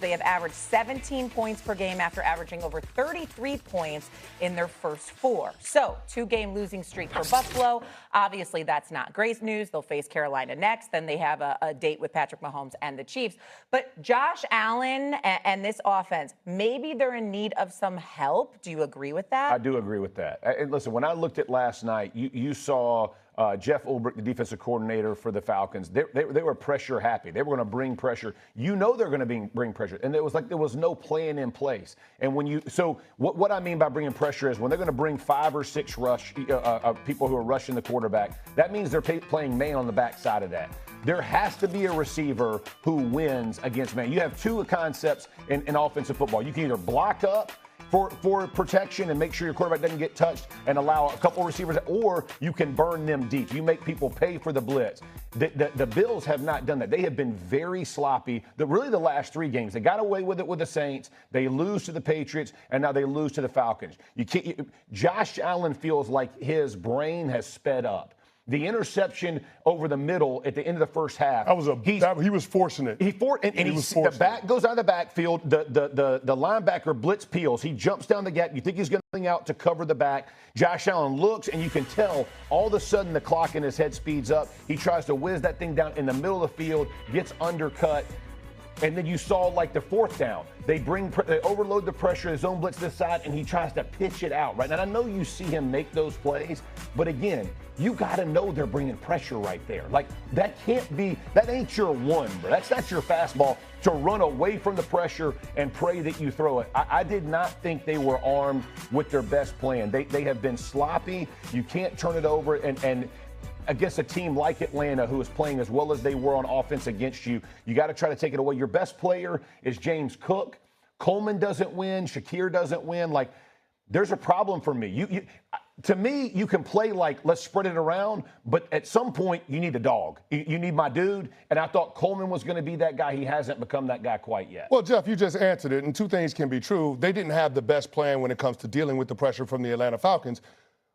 They have averaged 17 points per game after averaging over 33 points in their first 4. So, 2-game losing streak for Buffalo. Obviously, that's not great news. They'll face Carolina next. Then they have a date with Patrick Mahomes and the Chiefs. But Josh Allen and this offense, maybe they're in need of some help. Do you agree with that? I do agree with that. And listen, when I looked at last night, you saw Jeff Ulbrich, the defensive coordinator for the Falcons. They were pressure happy. They were going to bring pressure. You know they're going to bring pressure. And it was like there was no plan in place. And what I mean by bringing pressure is when they're going to bring 5 or 6 people who are rushing the quarterback, that means they're playing man on the backside of that. There has to be a receiver who wins against man. You have 2 concepts in offensive football. You can either block up for protection and make sure your quarterback doesn't get touched and allow a couple receivers, or you can burn them deep. You make people pay for the blitz. The Bills have not done that. They have been very sloppy. Really the last 3 games. They got away with it with the Saints. They lose to the Patriots, and now they lose to the Falcons. Josh Allen feels like his brain has sped up. The interception over the middle at the end of the first half. He was forcing it. The back goes out of the backfield. The linebacker blitz peels. He jumps down the gap. You think he's going to out to cover the back. Josh Allen looks, and you can tell all of a sudden the clock in his head speeds up. He tries to whiz that thing down in the middle of the field, gets undercut. And then you saw like the 4th down. They overload the pressure, his own blitz this side, and he tries to pitch it out, right? And I know you see him make those plays, but again, you got to know they're bringing pressure right there. Like, that ain't your one, bro. That's not your fastball to run away from the pressure and pray that you throw it. I did not think they were armed with their best plan. They have been sloppy. You can't turn it over, and against a team like Atlanta, who is playing as well as they were on offense against you, you got to try to take it away. Your best player is James Cook. Coleman doesn't win. Shakir doesn't win. Like, there's a problem for me. To me, you can play like, let's spread it around, but at some point, you need a dog. You need my dude, and I thought Coleman was going to be that guy. He hasn't become that guy quite yet. Well, Jeff, you just answered it, and 2 things can be true. They didn't have the best plan when it comes to dealing with the pressure from the Atlanta Falcons,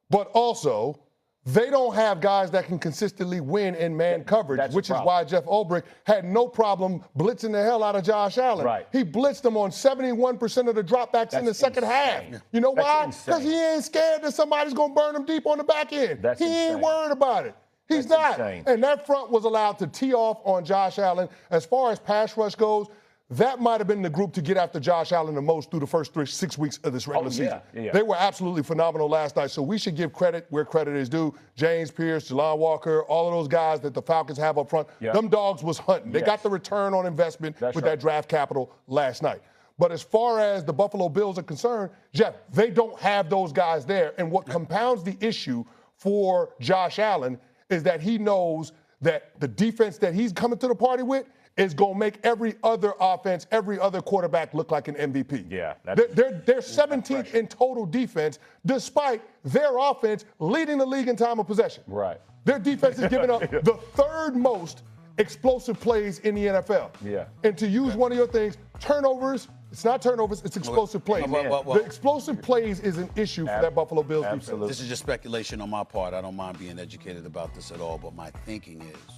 but also they don't have guys that can consistently win in man coverage, which is why Jeff Ulbrich had no problem blitzing the hell out of Josh Allen. Right. He blitzed him on 71% of the dropbacks in the second half. You know why? Because he ain't scared that somebody's going to burn him deep on the back end. He ain't worried about it. He's not. And that front was allowed to tee off on Josh Allen. As far as pass rush goes, that might have been the group to get after Josh Allen the most through the first 6 weeks of this regular season. Yeah. They were absolutely phenomenal last night, so we should give credit where credit is due. James Pierce, Jelon Walker, all of those guys that the Falcons have up front, them dogs was hunting. They got the return on investment with that draft capital last night. But as far as the Buffalo Bills are concerned, Jeff, they don't have those guys there. And what compounds the issue for Josh Allen is that he knows that the defense that he's coming to the party with is going to make every other offense, every other quarterback look like an MVP. Yeah. They're 17th in total defense, despite their offense leading the league in time of possession. Right. Their defense is giving up the 3rd most explosive plays in the NFL. Yeah. And to use one of your things, turnovers, it's not turnovers, it's explosive plays. The explosive plays is an issue for that Buffalo Bills defense. This is just speculation on my part. I don't mind being educated about this at all, but my thinking is,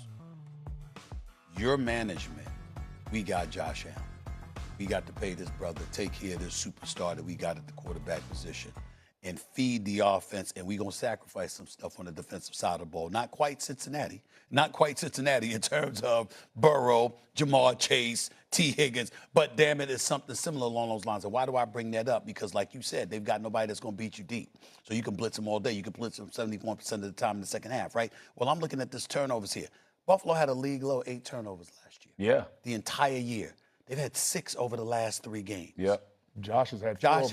your management, we got Josh Allen. We got to pay this brother, take care of this superstar that we got at the quarterback position, and feed the offense, and we're going to sacrifice some stuff on the defensive side of the ball. Not quite Cincinnati in terms of Burrow, Jamar Chase, T. Higgins, but damn it, it's something similar along those lines. And why do I bring that up? Because like you said, they've got nobody that's going to beat you deep. So you can blitz them all day. You can blitz them 71% of the time in the second half, right? Well, I'm looking at this turnovers here. Buffalo had a league low 8 turnovers last year. Yeah. The entire year. They've had 6 over the last 3 games. Yep. Josh has had 4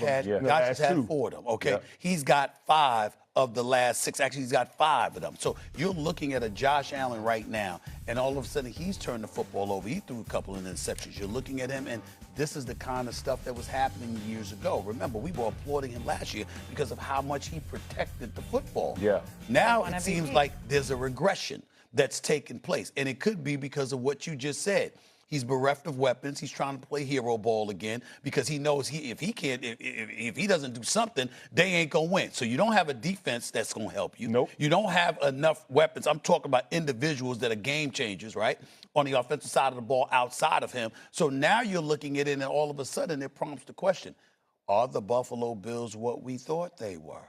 4 of them, okay? Yep. He's got 5 of the last 6. Actually, he's got 5 of them. So you're looking at a Josh Allen right now, and all of a sudden he's turned the football over. He threw a couple of interceptions. You're looking at him, and this is the kind of stuff that was happening years ago. Remember, we were applauding him last year because of how much he protected the football. Yeah. Now it seems like there's a regression that's taken place, and it could be because of what you just said. He's bereft of weapons. He's trying to play hero ball again because he knows if he doesn't do something, they ain't gonna win. So you don't have a defense that's gonna help you. Nope. You don't have enough weapons. I'm talking about individuals that are game changers, right? On the offensive side of the ball, outside of him. So now you're looking at it, and all of a sudden it prompts the question: are the Buffalo Bills what we thought they were?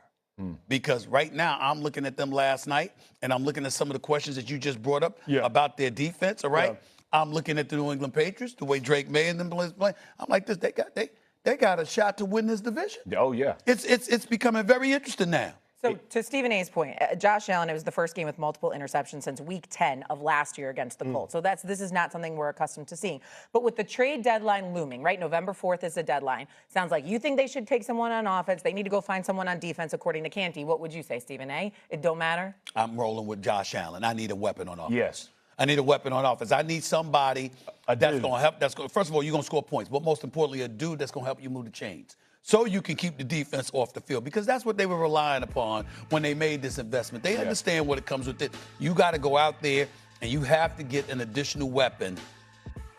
Because right now I'm looking at them last night, and I'm looking at some of the questions that you just brought up about their defense. All right. Yeah. I'm looking at the New England Patriots, the way Drake May and them playing. I'm like, this, they got a shot to win this division. Oh, yeah. It's becoming very interesting now. So to Stephen A's point, Josh Allen, it was the first game with multiple interceptions since week 10 of last year against the Colts. So this is not something we're accustomed to seeing. But with the trade deadline looming, right? November 4th is the deadline. Sounds like you think they should take someone on offense. They need to go find someone on defense, according to Canty. What would you say, Stephen A? It don't matter? I'm rolling with Josh Allen. I need a weapon on offense. Yes. I need a weapon on offense. I need somebody that's going to help. First of all, you're going to score points, but most importantly, a dude that's going to help you move the chains so you can keep the defense off the field, because that's what they were relying upon when they made this investment. They understand what it comes with it. You got to go out there and you have to get an additional weapon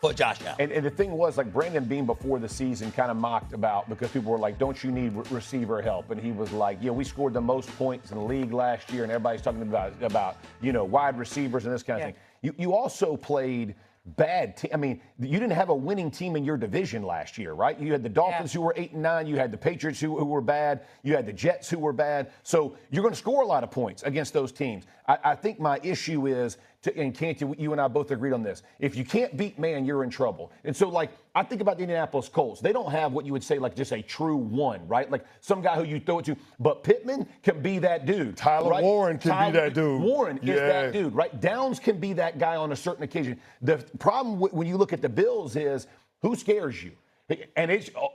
for Josh Allen. And the thing was, like, Brandon Beane before the season kind of mocked about, because people were like, don't you need receiver help? And he was like, yeah, we scored the most points in the league last year, and everybody's talking about wide receivers and this kind of thing. You also played bad team. I mean, you didn't have a winning team in your division last year, right? You had the Dolphins who were 8-9. You had the Patriots who were bad. You had the Jets who were bad. So you're going to score a lot of points against those teams. I think my issue is, and Canty, you and I both agreed on this, if you can't beat man, you're in trouble. And so, like, I think about the Indianapolis Colts. They don't have what you would say, like, just a true one, right? Like some guy who you throw it to. But Pittman can be that dude. Tyler Warren can be that dude. Warren is that dude, right? Downs can be that guy on a certain occasion. The problem when you look at the Bills is, who scares you? And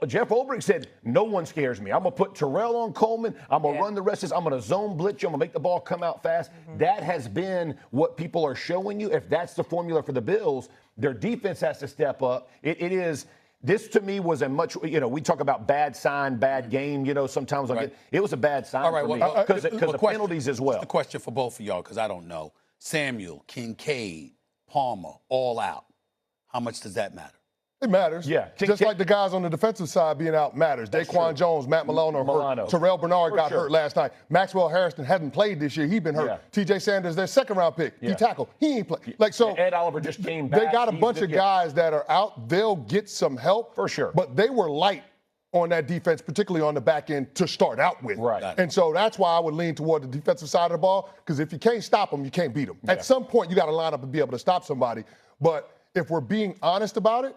Jeff Ulbrich said, no one scares me. I'm going to put Terrell on Coleman. I'm going to run the rest of this. I'm going to zone blitz you. I'm going to make the ball come out fast. That has been what people are showing you. If that's the formula for the Bills, their defense has to step up. It is. This, to me, was a much, we talk about bad sign, bad game, sometimes it was a bad sign for me because the penalties as well. The question for both of y'all, because I don't know. Samuel, Kincaid, Palmer, all out. How much does that matter? It matters. Yeah. Just like the guys on the defensive side being out matters. Daquan Jones, Matt Malone are hurt. Terrell Bernard got hurt last night. Maxwell Harrison hadn't played this year. He's been hurt. TJ Sanders, their second-round pick. He tackled. He ain't played. Ed Oliver just came back. They got a bunch of guys that are out. They'll get some help. For sure. But they were light on that defense, particularly on the back end, to start out with. Right. And so that's why I would lean toward the defensive side of the ball, because if you can't stop them, you can't beat them. At some point, you got to line up and be able to stop somebody. But if we're being honest about it,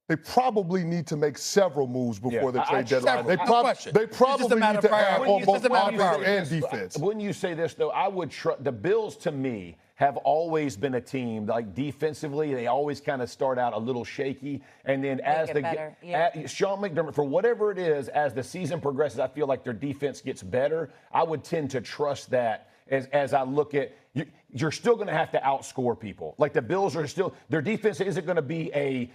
they probably need to make several moves before the trade deadline. They probably need to add on both offense and defense. Wouldn't you say this, though? I would trust the Bills, to me, have always been a team, like defensively, they always kind of start out a little shaky. And then Sean McDermott, for whatever it is, as the season progresses, I feel like their defense gets better. I would tend to trust that as I look at you're still going to have to outscore people. Like the Bills are still, their defense isn't going to be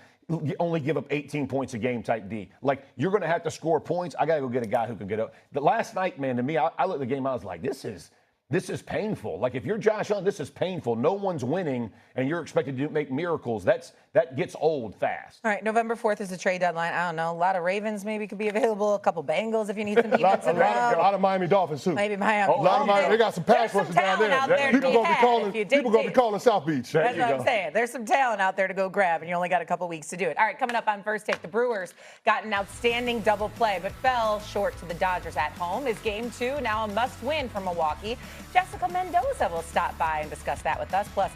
only give up 18 points a game type D. Like, you're going to have to score points. I got to go get a guy who can get up. But last night, man, to me, I looked at the game, I was like, this is painful. Like, if you're Josh Allen, this is painful. No one's winning, and you're expected to make miracles. That gets old fast. All right, November 4th is the trade deadline. I don't know. A lot of Ravens maybe could be available. A couple Bengals if you need some defensive help. A lot of Miami Dolphins, too. Maybe Miami. A lot of Miami. They got some pass rushers down there. People going to be calling South Beach. That's what I'm saying. There's some talent out there to go grab, and you only got a couple weeks to do it. All right, coming up on First Take, the Brewers got an outstanding double play, but fell short to the Dodgers at home. Is Game 2 now a must-win for Milwaukee? Jessica Mendoza will stop by and discuss that with us. Plus,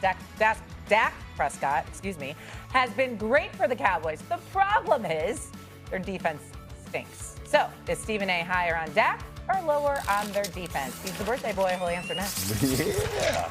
Dak Prescott, has been great for the Cowboys. The problem is their defense stinks. So, is Stephen A. higher on Dak or lower on their defense? He's the birthday boy. He'll answer next. Yeah.